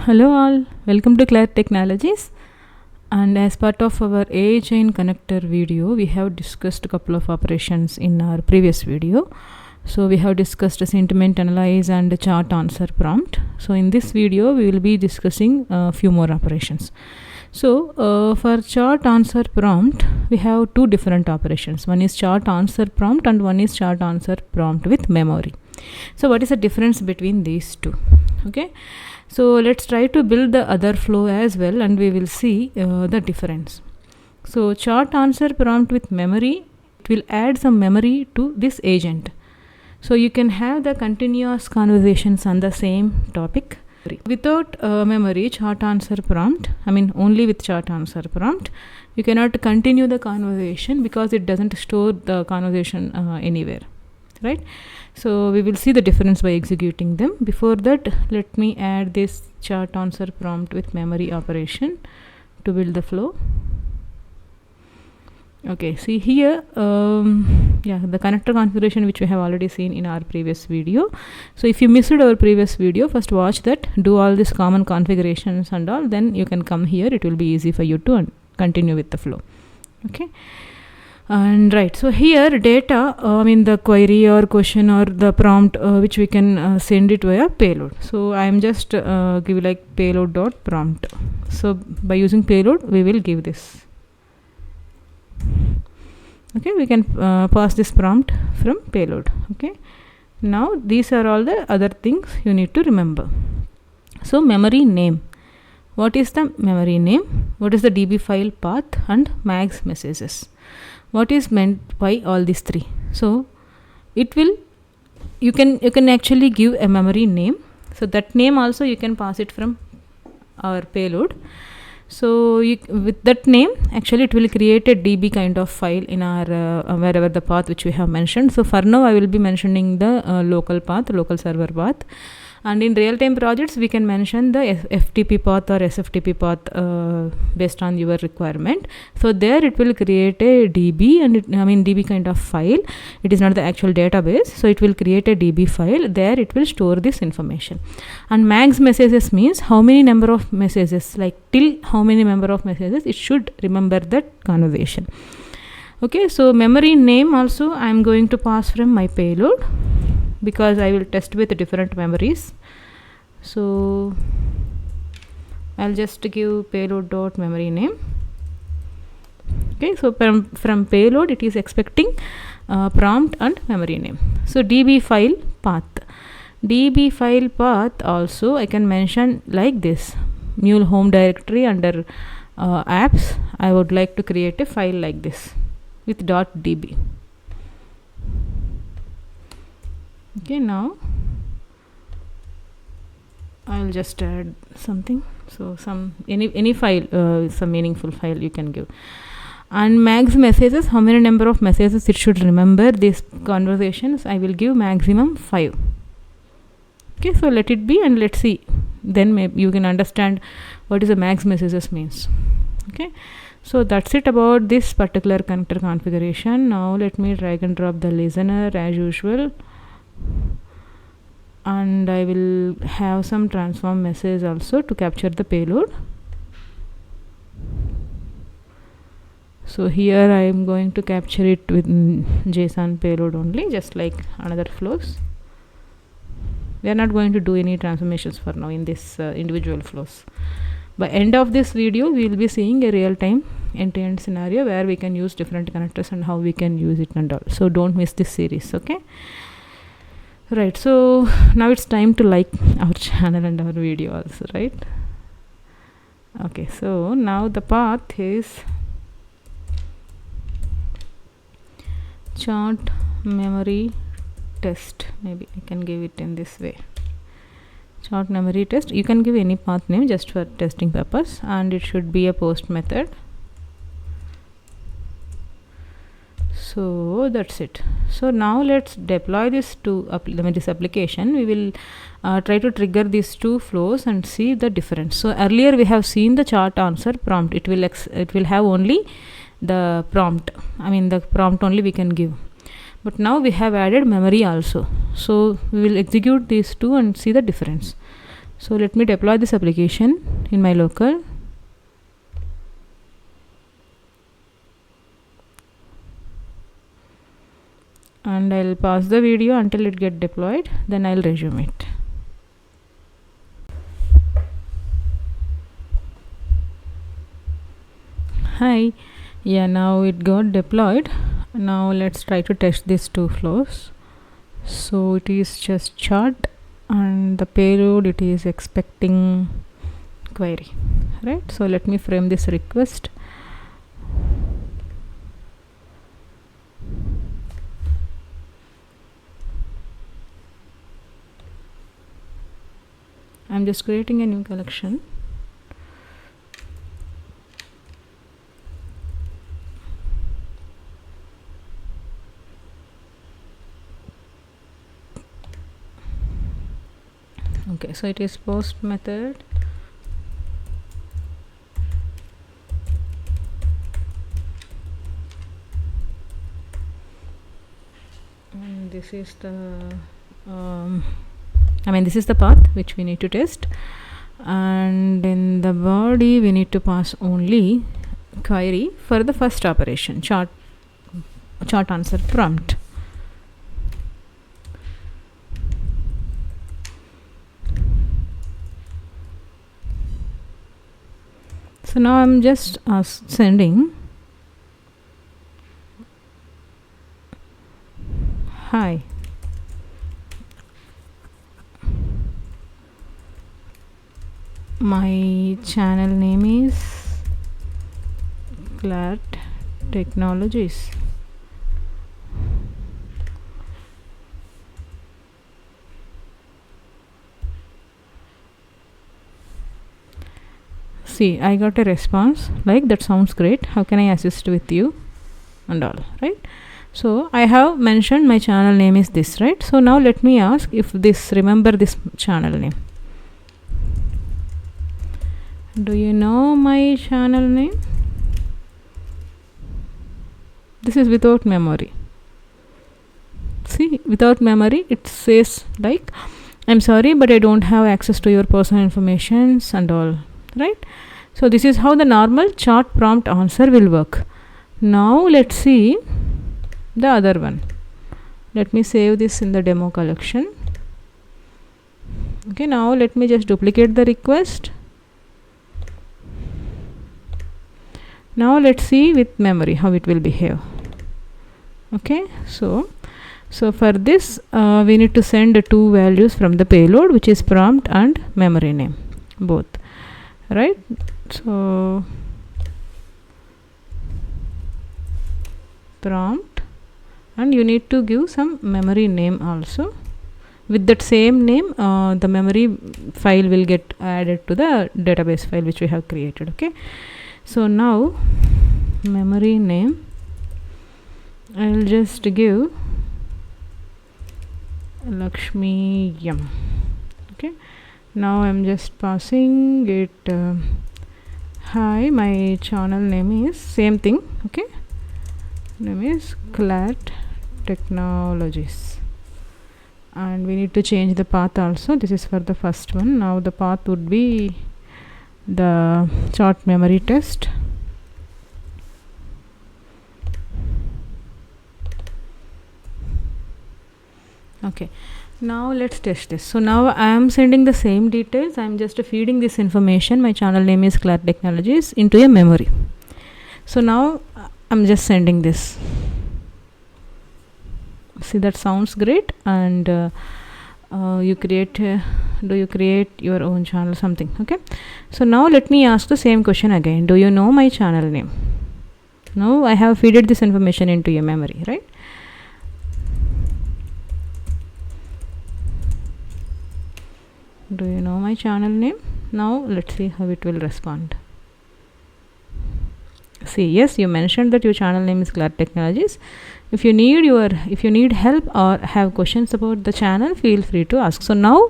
Hello all, welcome to KLART Technologies. And as part of our AI Chain Connector video, we have discussed a couple of operations in our previous video. So we have discussed sentiment analyze and chart answer prompt. So in this video, we will be discussing a few more operations. So for chart answer prompt, we have two different operations. One is chart answer prompt and one is chart answer prompt with memory. So what is the difference between these two? Okay. So let's try to build the other flow as well, and we will see the difference. So chart answer prompt with memory, it will add some memory to this agent. So you can have the continuous conversations on the same topic. Without memory chart answer prompt, only with chart answer prompt, you cannot continue the conversation because it doesn't store the conversation anywhere, right? So we will see the difference by executing them. Before that, let me add this chart answer prompt with memory operation to build the flow. Okay, see here, the connector configuration which we have already seen in our previous video. So if you missed our previous video, first watch that, do all these common configurations and all, then you can come here. It will be easy for you to continue with the flow. Okay. And right, so here data, the query or question or the prompt which we can send it via payload. So I am just give like payload dot prompt. So by using payload, we will give this. Okay, we can pass this prompt from payload. Okay, now these are all the other things you need to remember. So memory name. What is the memory name? What is the DB file path and max messages? What is meant by all these three? So it will, you can actually give a memory name. So that name also you can pass it from our payload. So with that name, actually it will create a DB kind of file in our wherever the path which we have mentioned. So for now I will be mentioning the local path, local server path. And in real-time projects, we can mention the FTP path or SFTP path based on your requirement. So there it will create a DB and DB kind of file. It is not the actual database. So it will create a DB file. There it will store this information. And max messages means how many number of messages, like till how many number of messages it should remember that conversation. Okay, so memory name also I am going to pass from my payload, because I will test with different memories. So I'll just give payload dot memory name. Okay, so from payload it is expecting prompt and memory name. So DB file path. DB file path also I can mention like this. Mule home directory under apps. I would like to create a file like this with .db. Okay, now I'll just add something. So any file, some meaningful file you can give. And max messages, how many number of messages it should remember these conversations, I will give maximum 5. Okay, so let it be and let's see. Then maybe you can understand what is the max messages means. Okay, so that's it about this particular connector configuration. Now let me drag and drop the listener as usual. And I will have some transform message also to capture the payload. So here I am going to capture it with JSON payload only, just like another flows. We are not going to do any transformations for now in this individual flows. By end of this video, we will be seeing a real-time end-to-end scenario where we can use different connectors and how we can use it and all. So don't miss this series, okay? Right, so now it's time to like our channel and our video also, right? Okay, so now the path is chart memory test. Maybe I can give it in this way. Chart memory test. You can give any path name just for testing purpose, and it should be a post method. So that's it. So now let's deploy this to this application. We will try to trigger these two flows and see the difference. So earlier we have seen the chart answer prompt. It will have only the prompt. The prompt only we can give. But now we have added memory also. So we will execute these two and see the difference. So let me deploy this application in my local. And I'll pause the video until it get deployed, then I'll resume it. Hi, yeah, now it got deployed. Now let's try to test these two flows. So it is just chart, and the payload it is expecting query, right? So let me frame this request. I'm just creating a new collection. Okay, so it is post method. And this is the this is the path which we need to test, and in the body we need to pass only query for the first operation, chart answer prompt. So now I'm just sending hi. My channel name is KLART Technologies. See, I got a response like that sounds great. How can I assist with you? And all, right? So I have mentioned my channel name is this, right? So now let me ask if this remember this channel name. Do you know my channel name? This is without memory. See, without memory it says like, I'm sorry, but I don't have access to your personal information and all, right? So this is how the normal chart prompt answer will work. Now let's see the other one. Let me save this in the demo collection. Okay, now let me just duplicate the request. Now let's see with memory how it will behave. Okay, so for this we need to send two values from the payload, which is prompt and memory name, both, right? So prompt, and you need to give some memory name also. With that same name, the memory file will get added to the database file which we have created. Okay, so now memory name, I'll just give Lakshmi Yam. Okay, now I'm just passing it hi, my channel name is same thing. Okay, name is KLART Technologies, and we need to change the path also. This is for the first one. Now the path would be the chart memory test. Okay, now let's test this. So now I am sending the same details. I am just feeding this information, my channel name is KLART Technologies, into a memory. So now I'm just sending this. See, that sounds great. And you create do you create your own channel, something. Okay, so now let me ask the same question again. Do you know my channel name? Now I have fed this information into your memory, right? Do you know my channel name? Now let's see how it will respond. See, yes, you mentioned that your channel name is KLART Technologies. If you need help or have questions about the channel, feel free to ask. So now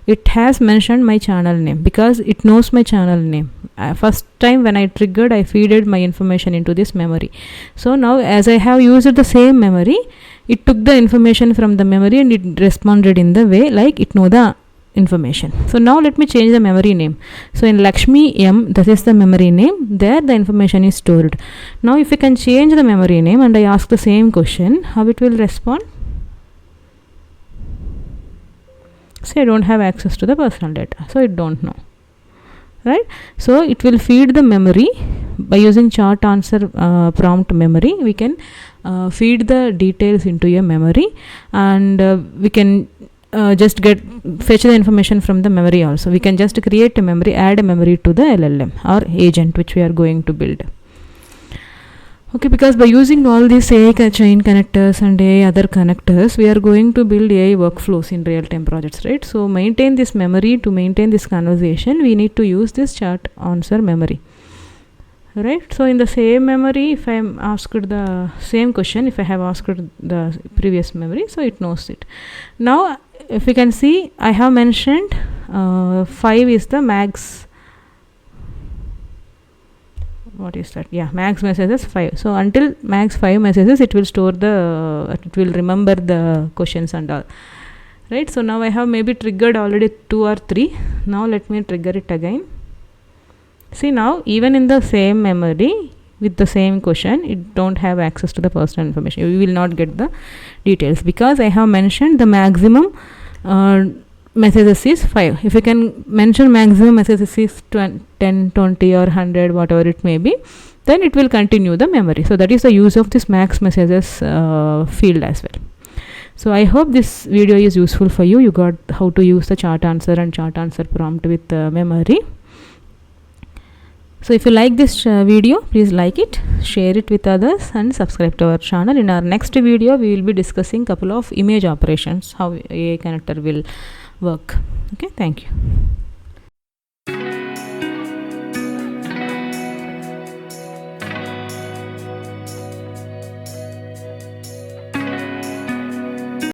it has mentioned my channel name because it knows my channel name. First time when I triggered, I fed my information into this memory. So now as I have used the same memory, it took the information from the memory and it responded in the way like it know the information. So now let me change the memory name. So in Lakshmi M, this is the memory name, there the information is stored. Now if you can change the memory name and I ask the same question, how it will respond? Say I don't have access to the personal data, so it don't know, right? So it will feed the memory by using chart answer prompt memory. We can feed the details into a memory, and we can just fetch the information from the memory also. We can just create a memory, add a memory to the LLM or agent which we are going to build. Okay, because by using all these AI chain connectors and AI other connectors, we are going to build AI workflows in real-time projects, right? So maintain this memory, to maintain this conversation, we need to use this chart answer memory, right? So in the same memory, if I am asked the same question, if I have asked the previous memory, so it knows it. Now if you can see, I have mentioned 5 is the max. What is that? Yeah, max messages 5. So until max 5 messages, it will store it will remember the questions and all, right? So now I have maybe triggered already 2 or 3. Now let me trigger it again. See, now even in the same memory with the same question, it don't have access to the personal information. You will not get the details because I have mentioned the maximum messages is 5. If you can mention maximum messages is 10, 20 or 100, whatever it may be, then it will continue the memory. So that is the use of this max messages field as well. So I hope this video is useful for you. You got how to use the chart answer and chart answer prompt with memory. So if you like this video, please like it, share it with others and subscribe to our channel. In our next video, we will be discussing couple of image operations, how AI connector will work. Okay, thank you.